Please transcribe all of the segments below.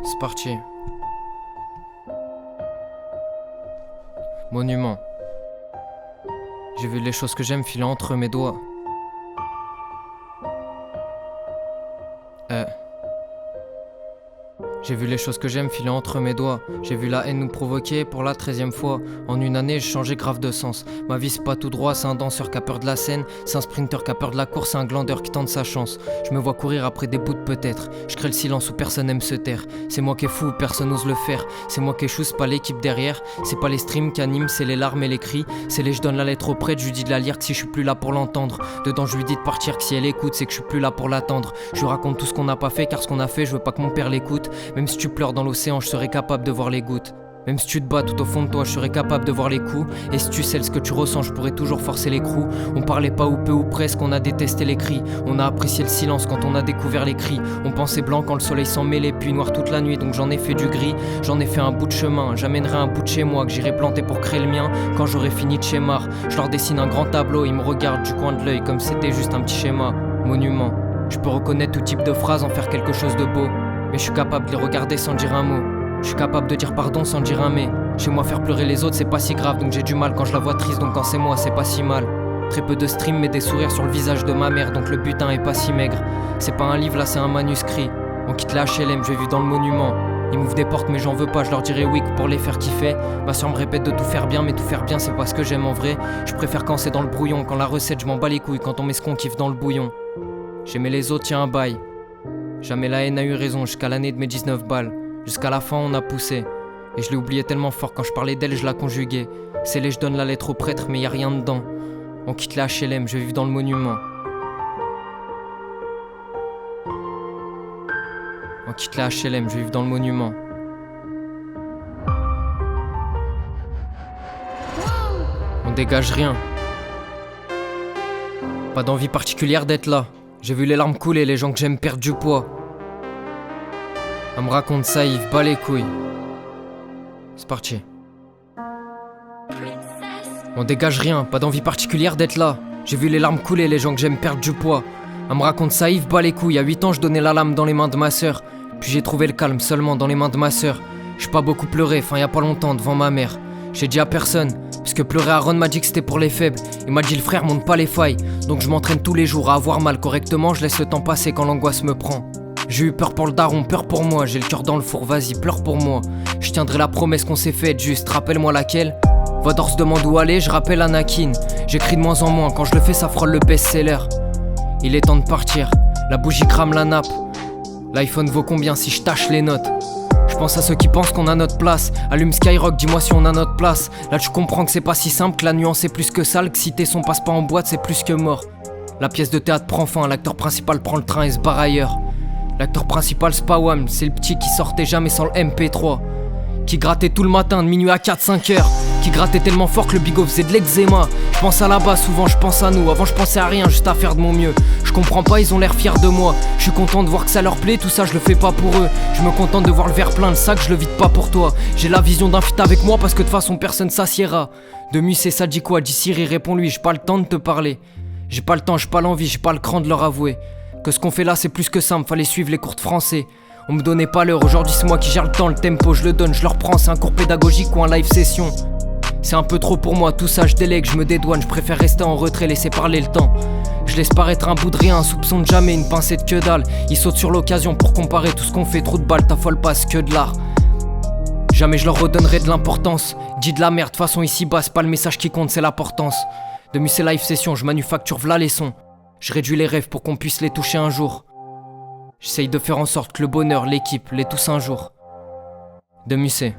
C'est parti. Monument. J'ai vu les choses que j'aime filer entre mes doigts. J'ai vu les choses que j'aime filer entre mes doigts. J'ai vu la haine nous provoquer pour la 13e fois. En une année, j'ai changé grave de sens. Ma vie, c'est pas tout droit, c'est un danseur qui a peur de la scène. C'est un sprinter qui a peur de la course, c'est un glandeur qui tente sa chance. Je me vois courir après des bouts de peut-être. Je crée le silence où personne aime se taire. C'est moi qui est fou, personne n'ose le faire. C'est moi qui échoue, c'est pas l'équipe derrière. C'est pas les streams qui animent, c'est les larmes et les cris. C'est les je donne la lettre au prêtre, je lui dis de la lire que si je suis plus là pour l'entendre. Dedans, je lui dis de partir que si elle écoute, c'est que je suis plus là pour l'attendre. Je lui raconte tout ce qu'on n'a pas fait, car ce qu'on a fait, je veux pas que mon père l'écoute. Même si tu pleures dans l'océan, je serai capable de voir les gouttes. Même si tu te bats tout au fond de toi, je serai capable de voir les coups. Et si tu sais ce que tu ressens, je pourrais toujours forcer l'écrou. On parlait pas ou peu ou presque, on a détesté les cris. On a apprécié le silence quand on a découvert les cris. On pensait blanc quand le soleil s'en mêlait, puis noir toute la nuit, donc j'en ai fait du gris. J'en ai fait un bout de chemin, j'amènerai un bout de chez moi que j'irai planter pour créer le mien. Quand j'aurai fini de schémar, je leur dessine un grand tableau, ils me regardent du coin de l'œil comme c'était juste un petit schéma. Monument. Je peux reconnaître tout type de phrases, en faire quelque chose de beau. Mais je suis capable de les regarder sans dire un mot. Je suis capable de dire pardon sans dire un mais. Chez moi faire pleurer les autres c'est pas si grave, donc j'ai du mal quand je la vois triste, donc quand c'est moi c'est pas si mal. Très peu de stream mais des sourires sur le visage de ma mère, donc le butin est pas si maigre. C'est pas un livre là, c'est un manuscrit. On quitte la HLM, je vais vivre dans le monument. Ils m'ouvrent des portes mais j'en veux pas, je leur dirai oui que pour les faire kiffer. Ma soeur me répète de tout faire bien, mais tout faire bien c'est pas ce que j'aime en vrai. Je préfère quand c'est dans le brouillon, quand la recette je m'en bats les couilles, quand on met ce qu'on kiffe dans le bouillon. J'aimais les autres, tiens un bail. Jamais la haine a eu raison jusqu'à l'année de mes 19 balles. Jusqu'à la fin on a poussé. Et je l'ai oublié tellement fort, quand je parlais d'elle je la conjuguais. C'est les je donne la lettre au prêtre mais y a rien dedans. On quitte la HLM, je vais vivre dans le monument. On quitte la HLM, je vais vivre dans le monument. On dégage rien. Pas d'envie particulière d'être là. J'ai vu les larmes couler, les gens que j'aime perdre du poids. Elle me raconte ça, Yves, bats les couilles. C'est parti. On dégage rien, pas d'envie particulière d'être là. J'ai vu les larmes couler, les gens que j'aime perdre du poids. Elle me raconte ça, Yves, bats les couilles. À 8 ans, je donnais la lame dans les mains de ma sœur. Puis j'ai trouvé le calme seulement dans les mains de ma sœur. J'ai pas beaucoup pleuré, enfin y a pas longtemps, devant ma mère. J'ai dit à personne, parce que pleurer, Aaron m'a dit que c'était pour les faibles. Il m'a dit le frère monte pas les failles. Donc je m'entraîne tous les jours à avoir mal correctement. Je laisse le temps passer quand l'angoisse me prend. J'ai eu peur pour le daron, peur pour moi. J'ai le cœur dans le four, vas-y pleure pour moi. Je tiendrai la promesse qu'on s'est faite, juste rappelle-moi laquelle. Vador se demande où aller, je rappelle Anakin. J'écris de moins en moins, quand je le fais ça frôle le best-seller. Il est temps de partir, la bougie crame la nappe. L'iPhone vaut combien si je tâche les notes? Je pense à ceux qui pensent qu'on a notre place. Allume Skyrock, dis-moi si on a notre place. Là tu comprends que c'est pas si simple, que la nuance est plus que sale, que si tes sons passent pas en boîte c'est plus que mort. La pièce de théâtre prend fin, l'acteur principal prend le train et se barre ailleurs. L'acteur principal c'est pas Wham, c'est le petit qui sortait jamais sans le MP3. Qui grattait tout le matin de minuit à 4-5 heures. Qui grattait tellement fort que le bigot faisait de l'eczéma. Je pense à là-bas, souvent je pense à nous. Avant je pensais à rien, juste à faire de mon mieux. Je comprends pas, ils ont l'air fiers de moi. Je suis content de voir que ça leur plaît, tout ça je le fais pas pour eux. Je me contente de voir le verre plein, le sac je le vide pas pour toi. J'ai la vision d'un feat avec moi parce que de toute façon personne s'assiera. De Musset ça dit quoi? Dis Siri, réponds-lui, j'ai pas le temps de te parler. J'ai pas le temps, j'ai pas l'envie, j'ai pas le cran de leur avouer que ce qu'on fait là c'est plus que simple, fallait suivre les cours de français. On me donnait pas l'heure, aujourd'hui c'est moi qui gère le temps, le tempo je le donne, je le reprends, c'est un cours pédagogique ou un live session. C'est un peu trop pour moi, tout ça je délègue, je me dédouane, je préfère rester en retrait, laisser parler le temps. Je laisse paraître un bout de rien, un soupçon de jamais, une pincée de que dalle. Ils sautent sur l'occasion pour comparer tout ce qu'on fait, trop de balles, t'affole pas, c'est que de l'art. Jamais je leur redonnerai de l'importance. Dis de la merde, de façon ici-bas, c'est pas le message qui compte, c'est l'importance. De Musset live session, je manufacture v'là les sons. Je réduis les rêves pour qu'on puisse les toucher un jour. J'essaye de faire en sorte que le bonheur, l'équipe, les tousse un jour. De Musset.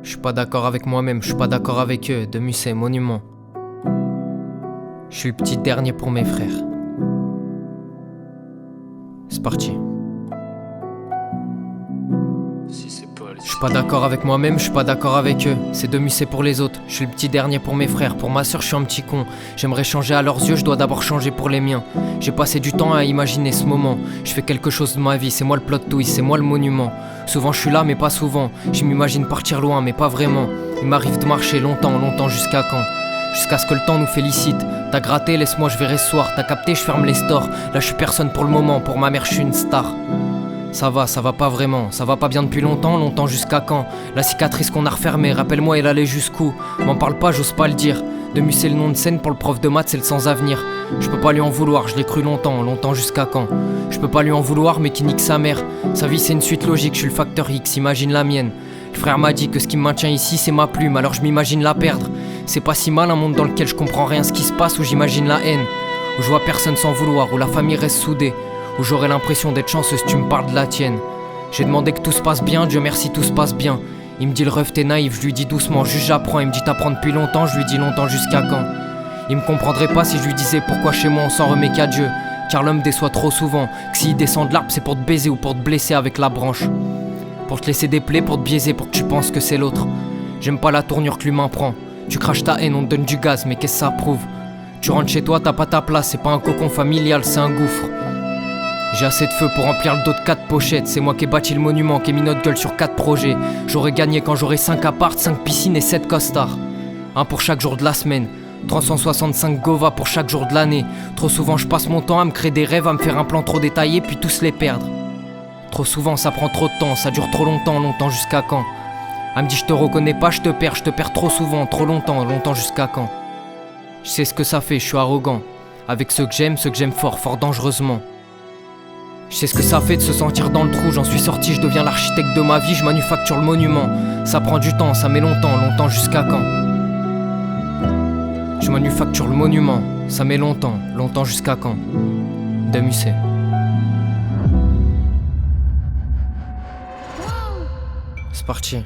Je suis pas d'accord avec moi-même, je suis pas d'accord avec eux. De Musset, monument. Je suis le petit dernier pour mes frères. C'est parti. Je suis pas d'accord avec moi-même, je suis pas d'accord avec eux. C'est de Musset pour les autres. Je suis le petit dernier pour mes frères. Pour ma soeur, je suis un petit con. J'aimerais changer à leurs yeux, je dois d'abord changer pour les miens. J'ai passé du temps à imaginer ce moment. Je fais quelque chose de ma vie, c'est moi le plot twist, c'est moi le monument. Souvent je suis là mais pas souvent. Je m'imagine partir loin mais pas vraiment. Il m'arrive de marcher longtemps, longtemps jusqu'à quand? jusqu'à ce que le temps nous félicite. T'as gratté, laisse-moi, je verrai ce soir. T'as capté, je ferme les stores. Là je suis personne pour le moment, pour ma mère je suis une star. Ça va pas vraiment, ça va pas bien depuis longtemps jusqu'à quand? La cicatrice qu'on a refermée, rappelle-moi elle allait jusqu'où? M'en parle pas, j'ose pas le dire. De c'est le nom de scène pour le prof de maths, c'est le sans avenir. Je peux pas lui en vouloir, je l'ai cru longtemps jusqu'à quand? Je peux pas lui en vouloir mais qui nique sa mère. Sa vie c'est une suite logique, je suis le facteur X, imagine la mienne. Le frère m'a dit que ce qui me maintient ici c'est ma plume, alors je m'imagine la perdre. C'est pas si mal un monde dans lequel je comprends rien ce qui se passe, où j'imagine la haine, où je vois personne sans vouloir, où la famille reste soudée, où j'aurais l'impression d'être chanceuse, tu me parles de la tienne. J'ai demandé que tout se passe bien, Dieu merci tout se passe bien. Il me dit le rêve t'es naïf, je lui dis doucement, juste j'apprends. Il me dit t'apprends depuis longtemps, je lui dis longtemps jusqu'à quand? Il me comprendrait pas si je lui disais pourquoi chez moi on s'en remet qu'à Dieu. Car l'homme déçoit trop souvent, que s'il descend de l'arbre c'est pour te baiser ou pour te blesser avec la branche. Pour te laisser des plaies, pour te biaiser, pour que tu penses que c'est l'autre. J'aime pas la tournure que l'humain prend. Tu craches ta haine, on te donne du gaz, mais qu'est-ce que ça prouve? Tu rentres chez toi, t'as pas ta place, c'est pas un cocon familial, c'est un gouffre. J'ai assez de feu pour remplir le dos de 4 pochettes. C'est moi qui ai bâti le monument, qui ai mis notre gueule sur 4 projets. J'aurais gagné quand j'aurais 5 apparts, 5 piscines et 7 costards. Un pour chaque jour de la semaine, 365 Gova pour chaque jour de l'année. Trop souvent je passe mon temps à me créer des rêves, à me faire un plan trop détaillé puis tous les perdre. Trop souvent ça prend trop de temps, ça dure trop longtemps jusqu'à quand? Elle me dit je te reconnais pas, je te perds trop souvent, trop longtemps jusqu'à quand? Je sais ce que ça fait, je suis arrogant. Avec ceux que j'aime fort dangereusement. Je sais ce que ça fait de se sentir dans le trou, j'en suis sorti, je deviens l'architecte de ma vie, je manufacture le monument. Ça prend du temps, ça met longtemps jusqu'à quand? Je manufacture le monument, ça met longtemps jusqu'à quand? De Musset. C'est parti.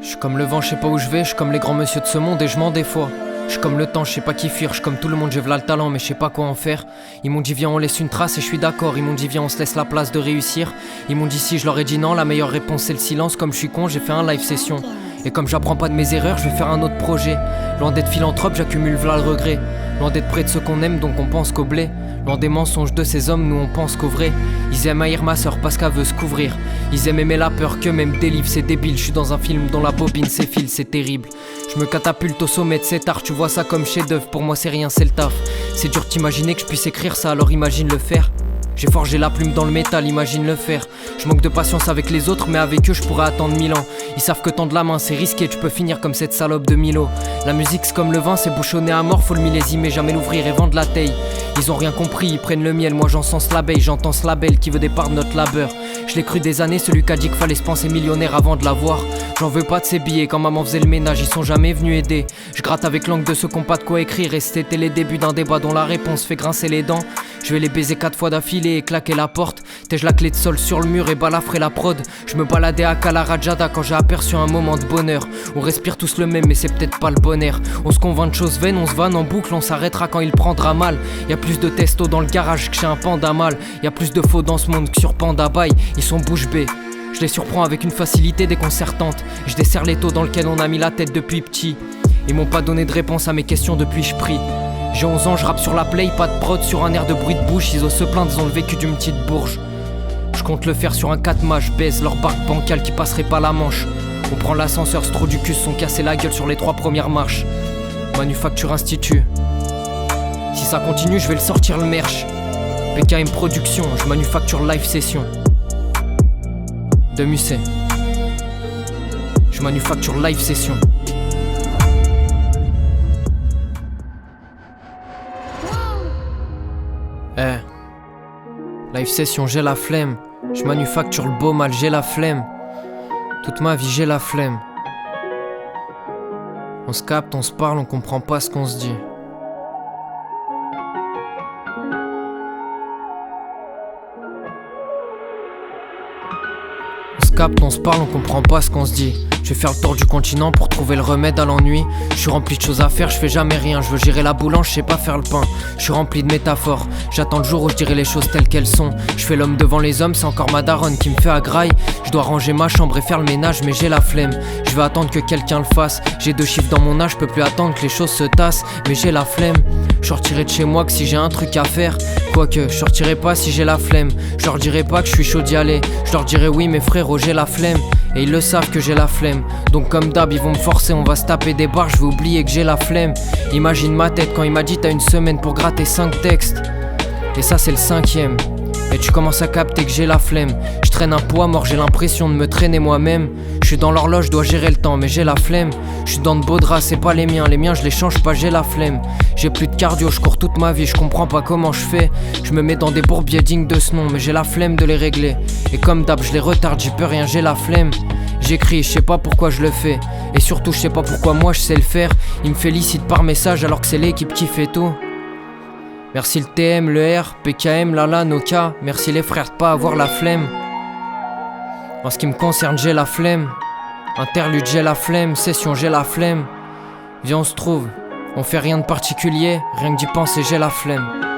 Je suis comme le vent, je sais pas où je vais, je suis comme les grands messieurs de ce monde et je m'en défoie. Je suis comme le temps, je sais pas qui fuir, je suis comme tout le monde, j'ai v'là le talent mais je sais pas quoi en faire. Ils m'ont dit viens on laisse une trace et je suis d'accord, ils m'ont dit viens on se laisse la place de réussir. Ils m'ont dit si, je leur ai dit non, la meilleure réponse c'est le silence. Comme je suis con, j'ai fait un live session. Et comme j'apprends pas de mes erreurs, je vais faire un autre projet. Loin d'être philanthrope, j'accumule v'là le regret. Loin d'être près de ceux qu'on aime, donc on pense qu'au blé. Loin des mensonges de ces hommes, nous on pense qu'au vrai. Ils aiment haïr ma sœur parce qu'elle veut se couvrir. Ils aiment aimer la peur que même des livres, c'est débile. Je suis dans un film dont la bobine s'effile, c'est terrible. Je me catapulte au sommet de cet art, tu vois ça comme chef-d'œuvre. Pour moi c'est rien, c'est le taf. C'est dur d'imaginer que je puisse écrire ça, alors imagine le faire. J'ai forgé la plume dans le métal, imagine le faire. Je manque de patience avec les autres, mais avec eux je pourrais attendre 1000 ans. Ils savent que tendre la main c'est risqué, tu peux finir comme cette salope de Milo. La musique c'est comme le vin, c'est bouchonné à mort, faut le millésimer, jamais l'ouvrir et vendre la taille. Ils ont rien compris, ils prennent le miel, moi j'encense l'abeille, j'entends ce label qui veut des parts de notre labeur. Je l'ai cru des années, celui qui a dit qu'il fallait se penser millionnaire avant de l'avoir. J'en veux pas de ces billets, quand maman faisait le ménage, ils sont jamais venus aider. Je gratte avec l'angle de ceux qui ont pas de quoi écrire, et c'était les débuts d'un débat dont la réponse fait grincer les dents. Je vais les baiser 4 fois d'affilée et claquer la porte. T'ai-je la clé de sol sur le mur et balafrer la prod. Je me baladais à Kalarajada quand j'ai aperçu un moment de bonheur. On respire tous le même mais c'est peut-être pas le bon air. On se convainc de choses vaines, on se vanne en boucle, on s'arrêtera quand il prendra mal. Y'a plus de testo dans le garage que chez un panda mal. Y'a plus de faux dans ce monde que sur Panda Bye. Ils sont bouche bée. Je les surprends avec une facilité déconcertante. Je desserre l'étau dans lequel on a mis la tête depuis petit. Ils m'ont pas donné de réponse à mes questions depuis je prie. J'ai 11 ans, je rappe sur la play, pas de prod sur un air de bruit de bouche. Ils osent se plaindre, ils ont le vécu d'une petite bourge. Je compte le faire sur un 4 je baise leur barque bancale qui passerait pas la Manche. On prend l'ascenseur, ce trou du cul se sont cassés la gueule sur les 3 premières marches. Manufacture Institut. Si ça continue, je vais le sortir le merch. PKM Production, je manufacture live session. De Musset. Je manufacture live session. Live session, j'ai la flemme. Je manufacture le beau mal, j'ai la flemme. Toute ma vie, j'ai la flemme. On se capte, on se parle, on comprend pas ce qu'on se dit. On se capte, on se parle, on comprend pas ce qu'on se dit. Je vais faire le tour du continent pour trouver le remède à l'ennui. Je suis rempli de choses à faire, je fais jamais rien. Je veux gérer la boulange, je sais pas faire le pain. Je suis rempli de métaphores, j'attends le jour où je dirai les choses telles qu'elles sont. Je fais l'homme devant les hommes, c'est encore ma daronne qui me fait agraille. Je dois ranger ma chambre et faire le ménage, mais j'ai la flemme. Je vais attendre que quelqu'un le fasse. J'ai 2 chiffres dans mon âge, je peux plus attendre que les choses se tassent, mais j'ai la flemme. Je sortirai de chez moi que si j'ai un truc à faire. Quoique, je sortirai pas si j'ai la flemme. Je leur dirai pas que je suis chaud d'y aller. Je leur dirai oui mais frérot j'ai la flemme. Et ils le savent que j'ai la flemme. Donc comme d'hab ils vont me forcer, on va se taper des barres, je vais oublier que j'ai la flemme. Imagine ma tête quand il m'a dit t'as une semaine pour gratter 5 textes. Et ça c'est le 5e. Et tu commences à capter que j'ai la flemme. Je traîne un poids mort, j'ai l'impression de me traîner moi-même. Je suis dans l'horloge, dois gérer le temps, mais j'ai la flemme. Je suis dans de beaux draps, c'est pas les miens je les change pas, j'ai la flemme. J'ai plus de cardio, je cours toute ma vie, je comprends pas comment je fais. Je me mets dans des bourbiers dignes de ce nom, mais j'ai la flemme de les régler. Et comme d'hab, je les retarde, j'y peux rien, j'ai la flemme. J'écris, je sais pas pourquoi je le fais. Et surtout, je sais pas pourquoi moi je sais le faire. Ils me félicitent par message alors que c'est l'équipe qui fait tout. Merci le TM, le R, PKM, Lala, Nokia. Merci les frères de pas avoir la flemme. En ce qui me concerne, j'ai la flemme. Interlude, j'ai la flemme. Session, j'ai la flemme. Viens, on se trouve. On fait rien de particulier. Rien que d'y penser, j'ai la flemme.